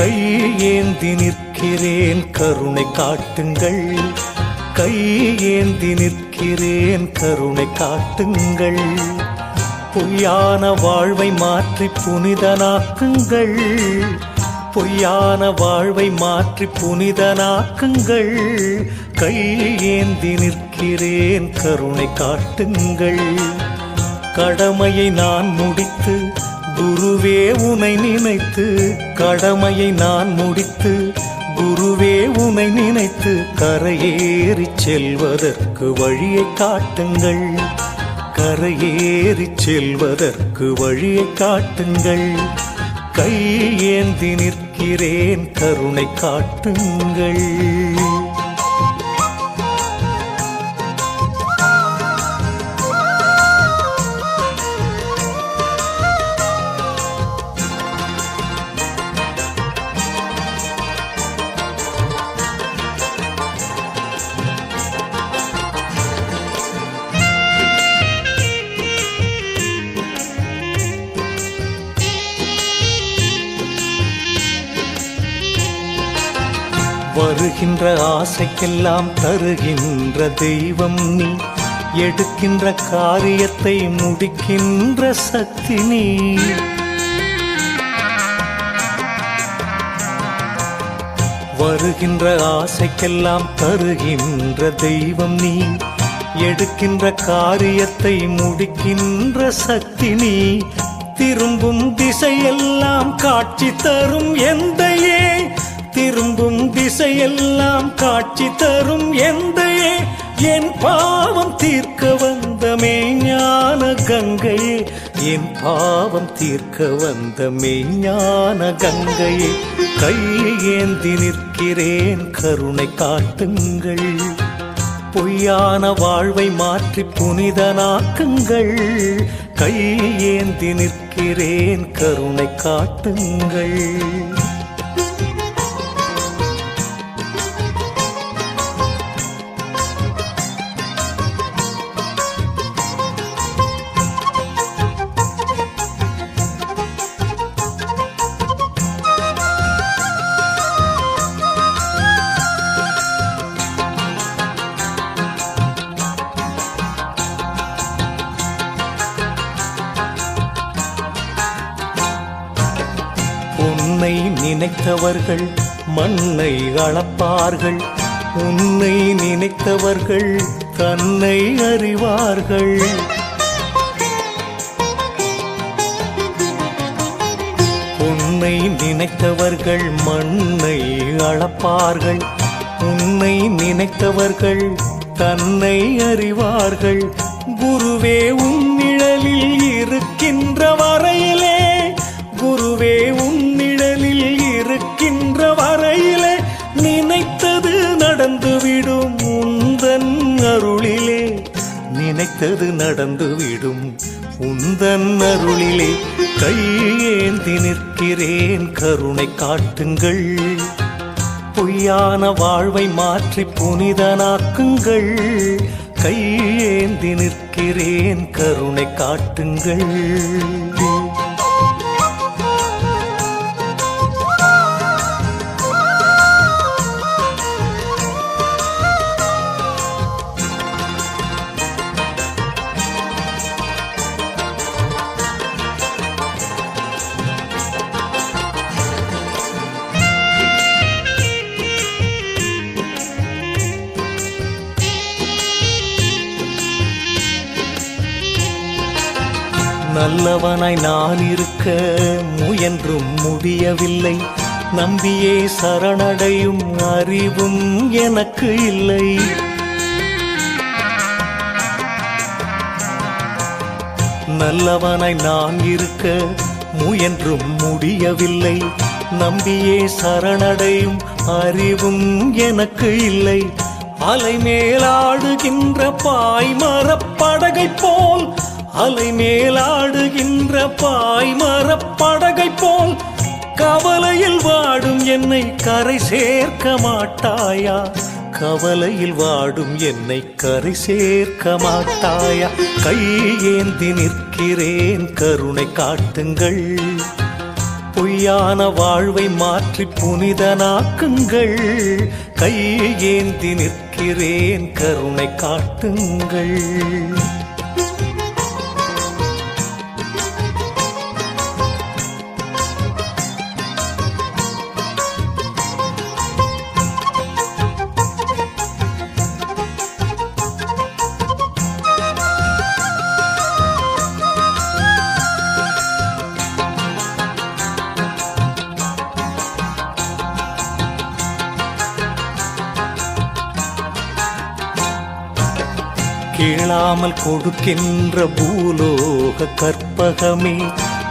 கையேந்தி நிற்கிறேன் கருணை காட்டுங்கள், கையேந்தி நிற்கிறேன் கருணை காட்டுங்கள். பொய்யான வாழ்வை மாற்றி புனிதனாக்குங்கள், பொய்யான வாழ்வை மாற்றி புனிதனாக்குங்கள். கையேந்தி நிற்கிறேன் கருணை காட்டுங்கள். கடமையை நான் முடித்து குருவே உனை நினைத்து, கடமையை நான் முடித்து குருவே உனை நினைத்து கரையேறி செல்வதற்கு வழியை காட்டுங்கள், கரையேறி செல்வதற்கு வழியை காட்டுங்கள். கையேந்தி நிற்கிறேன் கருணை காட்டுங்கள். வருகின்ற ஆசைக்கெல்லாம் தருகின்ற தெய்வம் நீ, எடுக்கின்ற காரியத்தை முடிக்கின்ற சக்தி நீ. வருகின்ற ஆசைக்கெல்லாம் தருகின்ற தெய்வம் நீ, எடுக்கின்ற காரியத்தை முடிக்கின்ற சக்தி நீ. திரும்பும் திசையெல்லாம் காட்சி தரும் எந்தையே, திரும்பும் திசையெல்லாம் காட்சி தரும் எந்தையே. என் பாவம் தீர்க்க வந்த மெய்ஞான கங்கையே, என் பாவம் தீர்க்க வந்த மெய்ஞான கங்கையே. கையேந்தி நிற்கிறேன் கருணை காட்டுங்கள், பொய்யான வாழ்வை மாற்றி புனிதனாக்குங்கள். கையேந்தி நிற்கிறேன் கருணை காட்டுங்கள். உன்னை நினைத்தவர்கள் மண்ணை அளப்பார்கள், உன்னை நினைத்தவர்கள் தன்னை அறிவார்கள். உன்னை நினைத்தவர்கள் மண்ணை அளப்பார்கள், உன்னை நினைத்தவர்கள் தன்னை அறிவார்கள். குருவே உன் நிழலில் இருக்கின்ற வரையிலே, குருவே உன் நிழலில் இருக்கின்ற வரையிலே நினைத்தது நடந்துவிடும் உந்தன் அருளிலே, நினைத்தது நடந்துவிடும் உந்தன் அருளிலே. கையேந்தி நிற்கிறேன் கருணை காட்டுங்கள், பொய்யான வாழ்வை மாற்றி புனிதனாக்குங்கள். கையேந்தி நிற்கிறேன் கருணை காட்டுங்கள். நல்லவனாய் நான் இருக்க முயன்றும் முடியவில்லை, நம்பியே சரணடையும் அறிவும் எனக்கு இல்லை. நல்லவனாய் நான் இருக்க முயன்றும் முடியவில்லை, நம்பியே சரணடையும் அறிவும் எனக்கு இல்லை. அலை மேலாடுகின்ற பாய்மரப்படகை போல், அலை மேலாடுகின்ற பாய்மரப்படகை போல் கவலையில் வாடும் என்னை கரை சேர்க்க மாட்டாயா, கவலையில் வாடும் என்னை கரை சேர்க்க பொய்யான வாழ்வை மாற்றி புனிதனாக்குங்கள். கையேந்தி நிற்கிறேன், கருணை காட்டுங்கள். கேளாமல் கொடுக்கின்ற பூலோக கற்பகமே,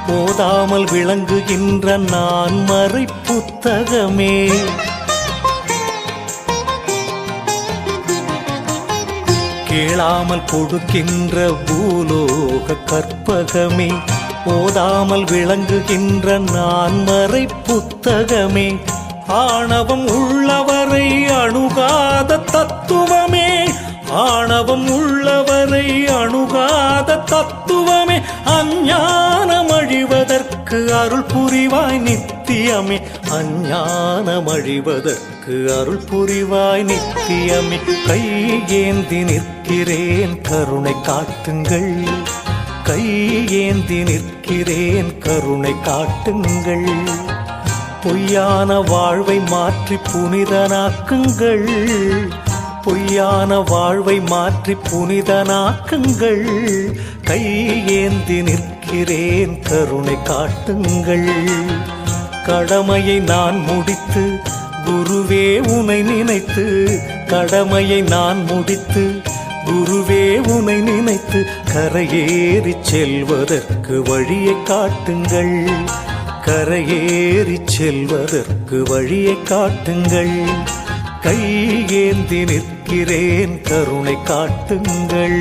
போதாமல் விளங்குகின்ற நான் மறை புத்தகமே. கேளாமல் கொடுக்கின்ற பூலோக கற்பகமே, போதாமல் விளங்குகின்ற நான் மறை புத்தகமே. ஆணவம் உள்ளவரை அணுகாத தத்துவமே, ஆணவம் உள்ளவரை அணுகாத தத்துவமே. அஞ்ஞானம் அழிவதற்கு அருள் புரிவாய் நித்தியமே, அஞ்ஞானம் அழிவதற்கு அருள் புரிவாய் நித்தியமே. கையேந்தி நிற்கிறேன், கருணை காட்டுங்கள். கையேந்தி நிற்கிறேன், கருணை காட்டுங்கள். பொய்யான வாழ்வை மாற்றி புனிதனாக்குங்கள். பொய்யான வாழ்வை மாற்றி புனிதனாக்குங்கள். கையேந்தி நிற்கிறேன், கருணை காட்டுங்கள். கடமையை நான் முடித்து குருவே உனை நினைத்து, கடமையை நான் முடித்து குருவே உனை நினைத்து, கரையேறி செல்வதற்கு வழியை காட்டுங்கள். கரையேறி செல்வதற்கு வழியை காட்டுங்கள். கையேந்தி நிற்கிறேன், கருணை காட்டுங்கள்.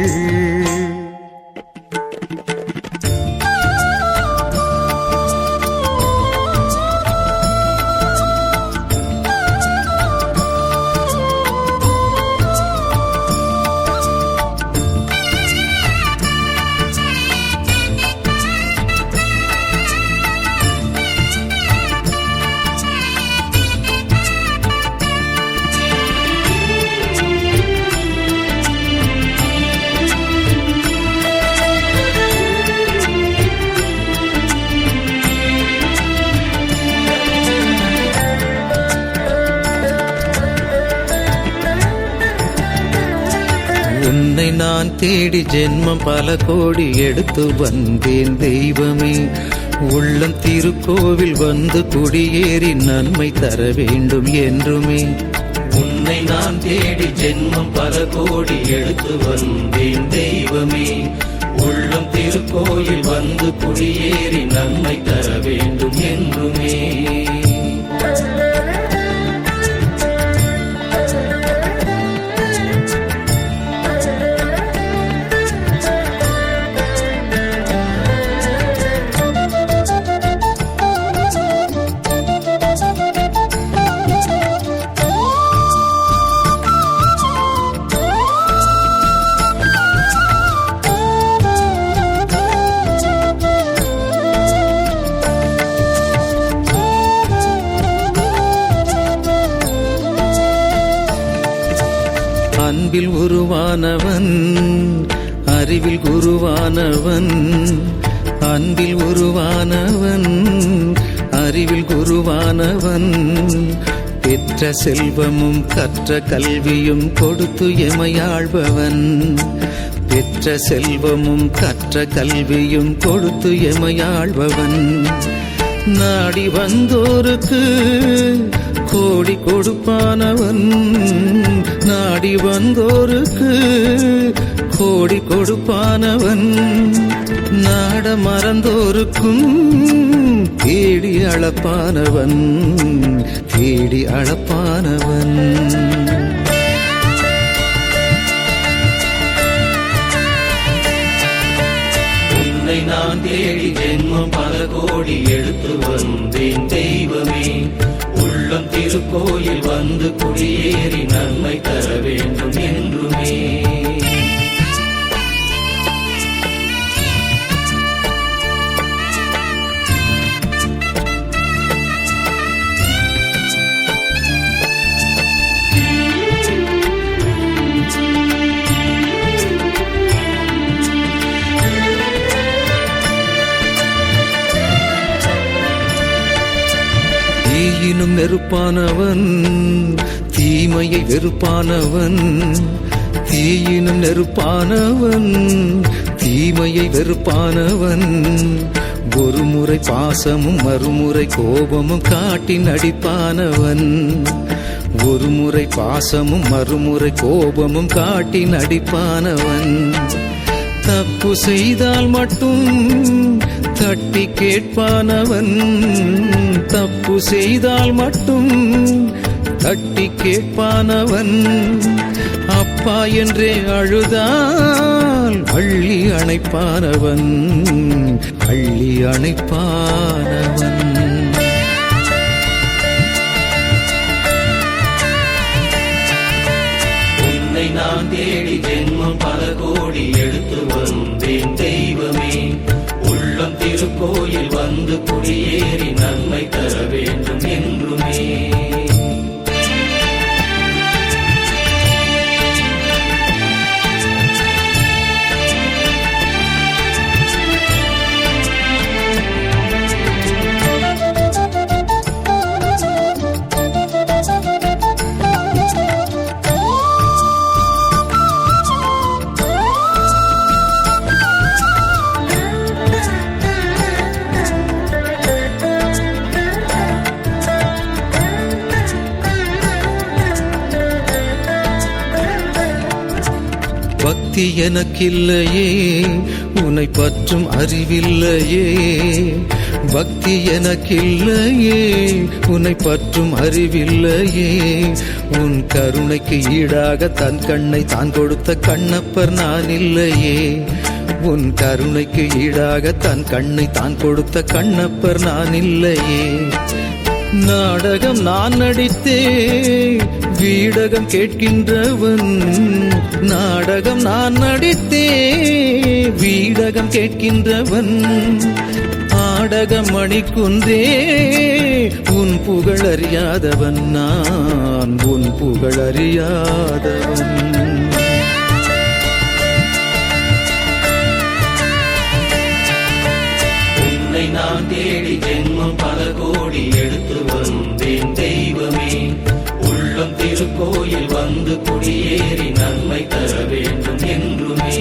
உன்னை நான் தேடி ஜென்மம் பல கோடி எடுத்து வந்தேன் தெய்வமே. உள்ளம் திருக்கோவில் வந்து குடியேறி நன்மை தர வேண்டும் என்றுமே. உன்னை நான் தேடி ஜென்மம் பல கோடி எடுத்து வந்தேன் தெய்வமே. உள்ளம் திருக்கோயில் வந்து குடியேறி நன்மை தர வேண்டும் என்றுமே. அன்பில் உருவானவன், அறிவில் குருவானவன். அன்பில் உருவானவன், அறிவில் குருவானவன். பெற்ற செல்வமும் கற்ற கல்வியும் கொடுத்து எமையாழ்பவன். பெற்ற செல்வமும் கற்ற கல்வியும் கொடுத்து எமையாழ்பவன். நாடி வந்தோருக்கு கோடி கொடுப்பானவன். நாடி வந்தோருக்கு கோடி கொடுப்பானவன். நாட மறந்தோருக்கும் தேடி அளப்பானவன். தேடி அளப்பானவன். உன்னை நான் தேடி ஜென்மம் பல கோடி எடுத்து வந்தேன் தெய்வமே. உள்ளம் திருக்கோயில் வந்து குடியேறி நன்மை தர வேண்டும் என்றுமே. தீயினும் நெருப்பானவன், தீமையை வெறுப்பானவன். தீயினும் நெருப்பானவன், தீமையை வெறுப்பானவன். ஒரு முறை பாசமும் மறுமுறை கோபமும் காட்டி நடிப்பானவன். ஒரு முறை பாசமும் மறுமுறை கோபமும் காட்டி நடிப்பானவன். தப்பு செய்தால் மட்டும் தட்டி கேட்பானவன். தப்பு செய்தால் மட்டும் தட்டி கேட்பானவன். அப்பா என்றே அழுதால் அள்ளி அணைப்பானவன், அள்ளி அணைப்பானவன். உன்னை நான் தேடி ஜென்மம் பல கோடி எடுத்து வந்தேன் தெய்வமே. உள்ளம் திருக்கோயில் வந்து குடியேறி நன்மை தர வேண்டும் என்றுமே. பக்தி எனக்கில்லையே, உன்னை பற்றும் அறிவில்லையே. பக்தி எனக்கில்லையே, உன்னை பற்றும் அறிவில்லையே. உன் கருணைக்கு ஈடாக தன் கண்ணை தான் கொடுத்த கண்ணப்பர் நான் இல்லையே. உன் கருணைக்கு ஈடாக தன் கண்ணை தான் கொடுத்த கண்ணப்பர் நான் இல்லையே. நாடகம் நான் நடித்தே வீடகம் கேட்கின்றவன். நாடகம் நான் நடித்தே வீடகம் கேட்கின்றவன். ஆடகம் மணிக்குன்றே உன் புகழ் அறியாதவன், நான் உன் புகழ் அறியாதவன். உன்னை நான் தேடி ஜென்மம் பல கோடி எடுத்து வந்தேன் தெய்வமே. உள்ளம் திருக்கோயில் வந்து குடியேறி நன்மை தர வேண்டும் என்றுமே.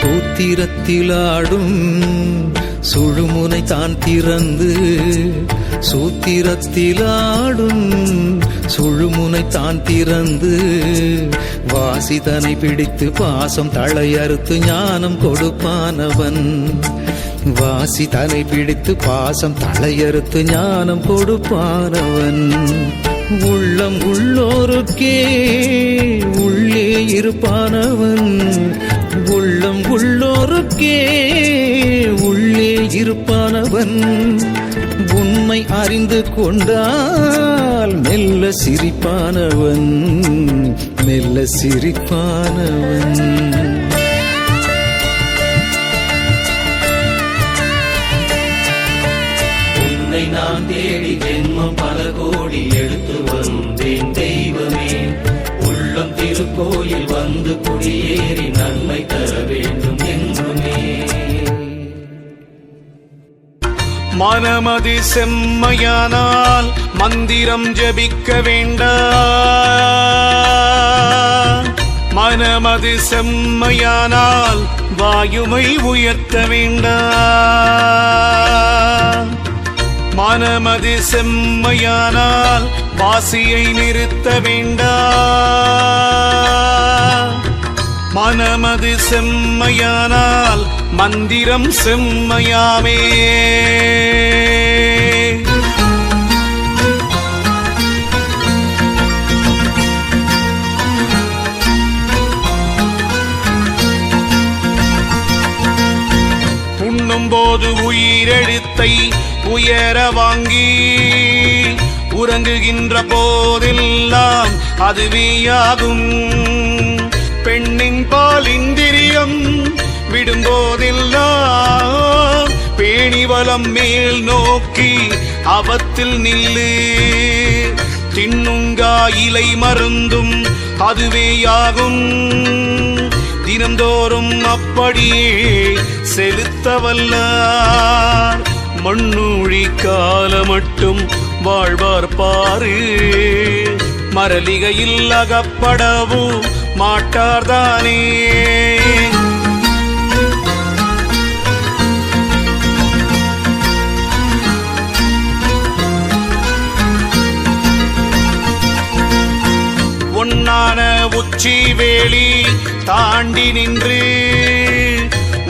சூத்திரத்திலாடும் சுழுமுனை தான் திறந்து, சூத்திரத்திலாடும் சுழுமுனை தான் திறந்து. வாசிதனை பிடித்து பாசம் தளையறுத்து ஞானம் கொடுப்பானவன். வாசிதனை பிடித்து பாசம் தளையறுத்து ஞானம் கொடுப்பானவன். உள்ளம் உள்ளோருக்கே உள்ளே இருப்பானவன். உள்ளம் உள்ளோருக்கே உள்ளே இருப்பானவன். உண்மை அறிந்து கொண்டால் மெல்ல சிரிப்பானவன், மெல்ல சிரிப்பானவன். உன்னை நான் தேடி ஜென்மம் பல கோடி எடுத்து வந்தேன் தெய்வமே. உள்ளம் திருக்கோயில் வந்து குடியேறி நன்மை தர வேண்டும் என்றுமே. மனமது செம்மையானால் மந்திரம் ஜபிக்க வேண்டாம். மனமது செம்மையானால் வாயுமை உயர்த்த வேண்டாம். மனமது செம்மையானால் வாசியை நிறுத்த வேண்டாம். மனமது செம்மையானால் மந்திரம் செம்மையாமே. உண்ணும்போது உயிரெழுத்தை உயர வாங்கி, உறங்குகின்ற போதெல்லாம் அதுவேயாகும். பெண்ணின் பால் இந்திரியம் விடும்போதெல்லாம் பேணிவலம் மேல் நோக்கி அவத்தில் நில்லு. தின்னுங்கா இலை மருந்தும் அதுவேயாகும். தினந்தோறும் அப்படியே செலுத்தவல்லார் மண்ணூழி கால மட்டும் வாழ்வார் பாரு. மரலிகையில் அகப்படவும் மாட்டார்தானே. ஒன்னான உச்சி வேளி தாண்டி நின்று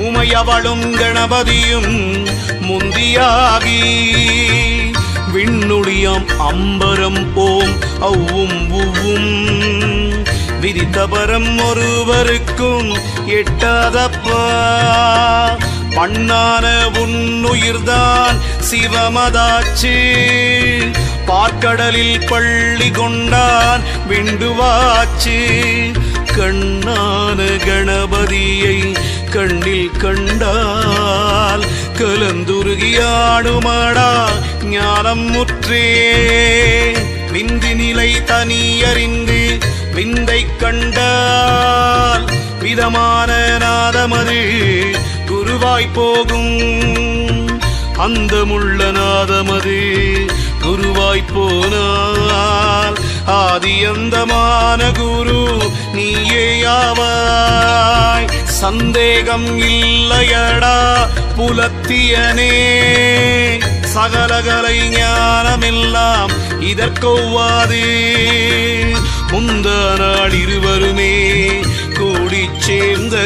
உமையவளும் கணபதியும் முந்தியாகி விண்ணுடியாம் அம்பரம் ஓம் அவ்வும் உவ்வும் விதித்தபரம் ஒருவருக்கும் எட்டாதப்பா. பண்ணான உன்னுயிர்தான் சிவமதாச்சு. பார்க்கடலில் பள்ளி கொண்டான் விண்டுவாச்சு. கண்ணான கணபதியை கண்ணில் கண்டால் கலந்துருகியாடுமாடா ஞானம் முற்றே. விந்தி நிலை தனியறிந்து விந்தை கண்டால் விதமான நாதமது குருவாய் போகும். அந்தமுள்ள நாதமது குருவாய் போனால் ஆதியந்தமான குரு நீயேயாவாய். சந்தேகம் இல்லையடா புலத்தியனே. சகலகலை ஞானமெல்லாம் இதற்கொவ்வாது. முந்த நாள் இருவருமே கூடி சேர்ந்த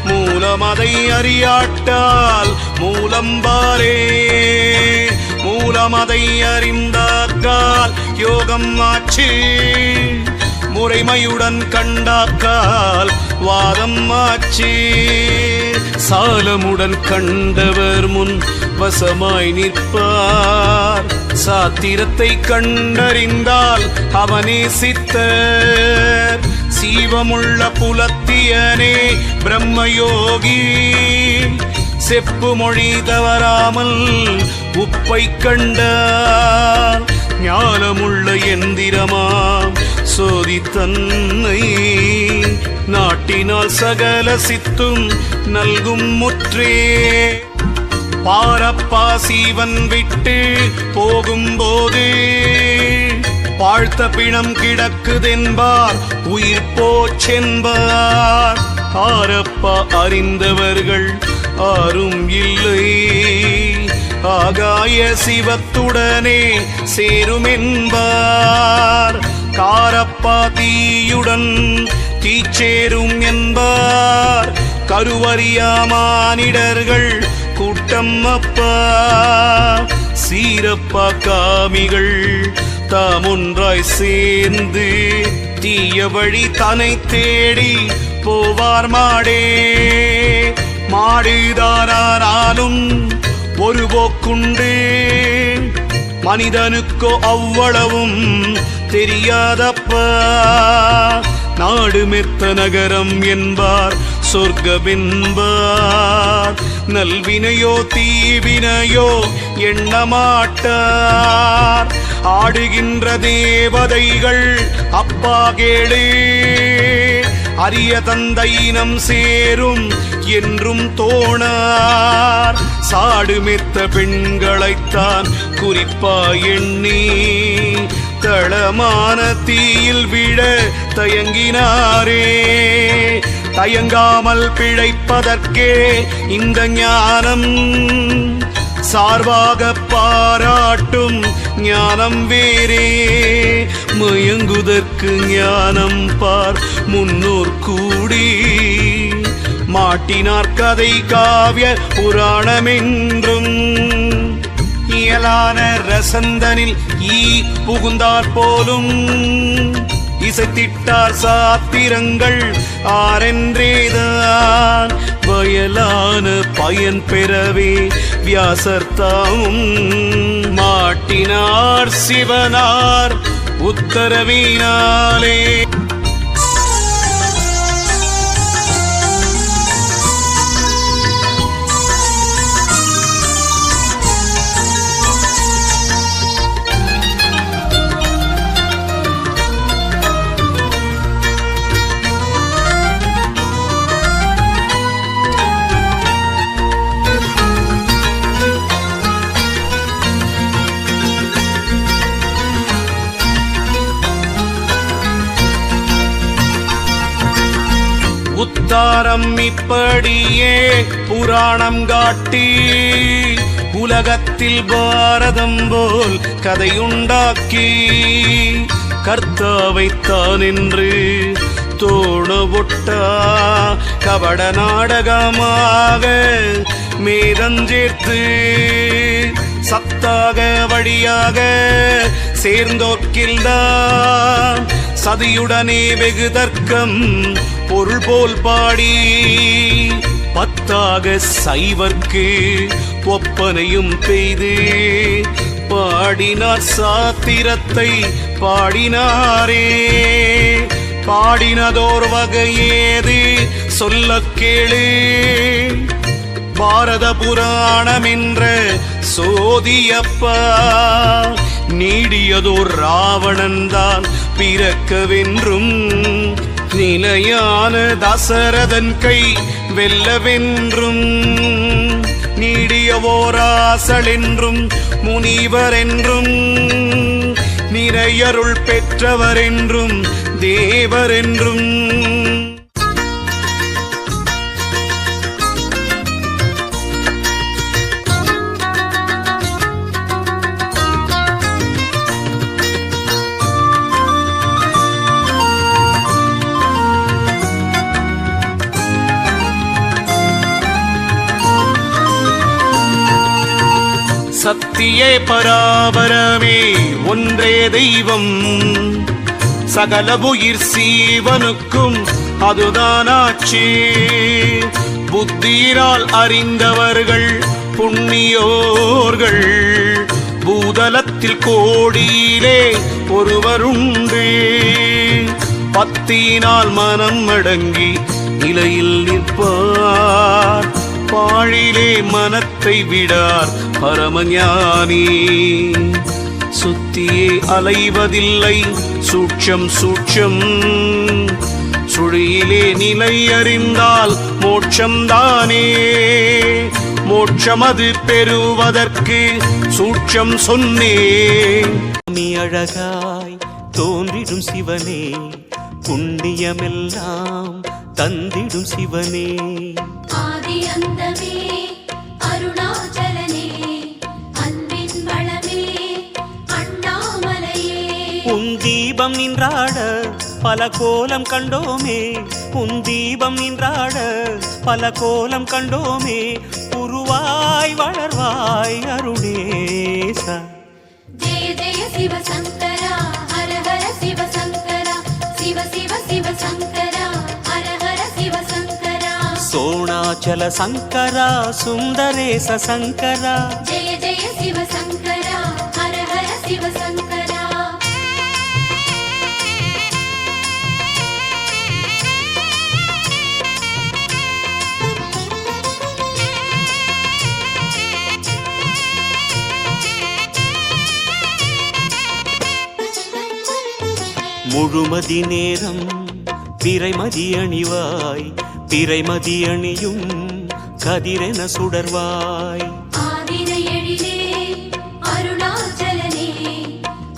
மூலமதை அறியாட்டால் மூலம்பாரே. மூலமதை அறிந்தாக்கால் யோகம் ஆச்சு. முறைமையுடன் கண்டாக்கால் வாதம் ஆச்சு. சாலமுடன் கண்டவர் முன் வசமாய் நிற்பார். சாத்திரத்தை கண்டறிந்தால் அவனே சித்தர். சீவமுள்ள புலத்தியனே பிரம்மயோகி. செப்பு மொழி தவறாமல் உப்பை கண்டார். ஞானமுள்ள எந்திரமாம் சோதி தன்னை நாட்டினால் சகல சித்தும் நல்கும் முற்றே. பாரப்பா சீவன் விட்டு போகும்போது வாழ்த்த பிணம் கிடக்குதென்பார் உயிர் போச்சென்பார். ஆரப்பா அறிந்தவர்கள் ஆரும் இல்லை. ஆகாய சிவத்துடனே சேருமென்பார். காரப்பா தீயுடன் தீச்சேரும் என்பார். கருவறியா மானிடர்கள் கூட்டம் அப்பா. சீரப்பா காமிகள் தாமொன்றாய் சேர்ந்து தீய வழி தனை தேடி போவார் மாடே. மாடுதானாலும் ஒரு போக்குண்டு. மனிதனுக்கோ அவ்வளவும் தெரியாதப்பா. நாடு மெத்த நகரம் என்பார் சொர்க்கமென்பார். நல்வினையோ தீவினையோ எண்ணமாட்டார். ஆடுகின்ற தேவதைகள் அப்பா கேளு. அரிய தந்தையினம் சேரும் என்றும் தோணார். சாடுமெத்த பெண்களைத்தான் குறிப்பா எண்ணி தளமான தீயில் விட தயங்கினாரே. தயங்காமல் பிழைப்பதற்கே இந்த ஞானம். சார்பாக பாராட்டும் ஞானம் வேறே. மயங்குதற்கு ஞானம் பார் முன்னோர் கூடி. மாட்டினார் கதை காவிய புராணமென்றும். இயலான ரசந்தனில் ஈ புகுந்தார் போலும். இசைத்திட்டார் சாத்திரங்கள் ஆரென்றேதான். வயலான பயன் பெறவே வியாசர்த்தாவும் மாட்டினார் சிவனார் உத்தரவினாலே. தாரம் இப்படியே புராணம் காட்டி உலகத்தில் பாரதம் போல் கதையுண்டாக்கி கர்த்தாவைத்தான் என்று தோணவொட்டா கபட நாடகமாக மேதஞ்சேர்த்து சத்தாக வழியாக சேர்ந்தோர்க்கில்தான் சதியுடனே வெகு தர்க்கம் பொருள் போல் பாடி பத்தாக சைவர்க்கு ஒப்பனையும் பெய்து பாடினார் சாத்திரத்தை பாடினாரே. பாடினதோர் வகையேது சொல்ல கேளு பாரத புராணம் என்ற சோதியப்பா. நீடியதோர் ராவணன்தான் பிறக்கவென்றும் நிலையான தசரதன் கை வெல்லவென்றும் நீடியவோராசல் என்றும் முனிவர் என்றும் நிறையருள் பெற்றவர் என்றும் தேவர் என்றும் சத்தியே பராபரமே ஒன்றே தெய்வம் சகல உயிர் சீவனுக்கும் அதுதானாச்சு. புத்தியினால் அறிந்தவர்கள் புண்ணியோர்கள் பூதலத்தில் கோடியிலே ஒருவருண்டு. பத்தியினால் மனம் அடங்கி நிலையில் நிற்பார் பாழிலே மனத்தை விடார் பரமஞானி. சுத்தியே அலைவதில்லை சூட்சம் சூட்சம் சுழியிலே நிலை அறிந்தால் மோட்சம்தானே. மோட்சமது பெறுவதற்கு சூட்சம் சொன்னே. அழகாய் தோன்றிடும் சிவனே புண்ணியமெல்லாம் தந்திடும் சிவனே. ஆதி அந்தமே அருணாச்சலனே அன்பின் வளமே அண்ணாமலையே. உன் தீபம் நின்றாட பல கோலம் கண்டோமே. உன் தீபம் நின்றாட பல கோலம் கண்டோமே. உருவாய் வளர்வாய் அருணேசா. ஜெய ஜெய சிவ சங்கரா ஹர ஹர சிவ சங்கரா சிவ சிவ சிவ சங்கரா ஹர ஹர சிவ சங்கரா. சோணாச்சல சங்கரா சுந்தரேச சங்கரா. ஜெய ஜெய சிவ சங்கரா ஹர ஹர சிவ சங்கரா. முழுமதி நேரம் பிறைமதி அணிவாய் பிறைமதி அணியும் கதிரென சுடர்வாய். ஆதிரை எழிலே அருணாச்சலனே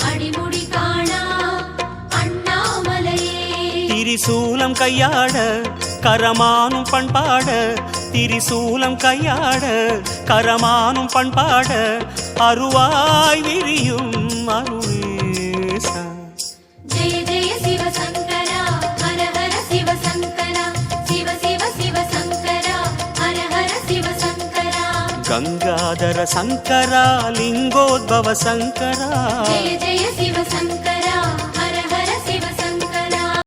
அடிமுடி காணா அண்ணாமலையே. திரிசூலம் கையாட கரமானும் பண்பாட. திரிசூலம் கையாட கரமானும் பண்பாட. அருவாய் விரியும் அருணேசா. ஜெய ஜெய சிவ சங்கரா ஹர ஹர சிவ சங்கரா சிவ சிவ சிவ சங்கரா ஹர ஹர சிவ சங்கரா. கங்காதர சங்கரா லிங்கோத்பவ சங்கரா. ஜெய ஜெய சிவ சங்கரா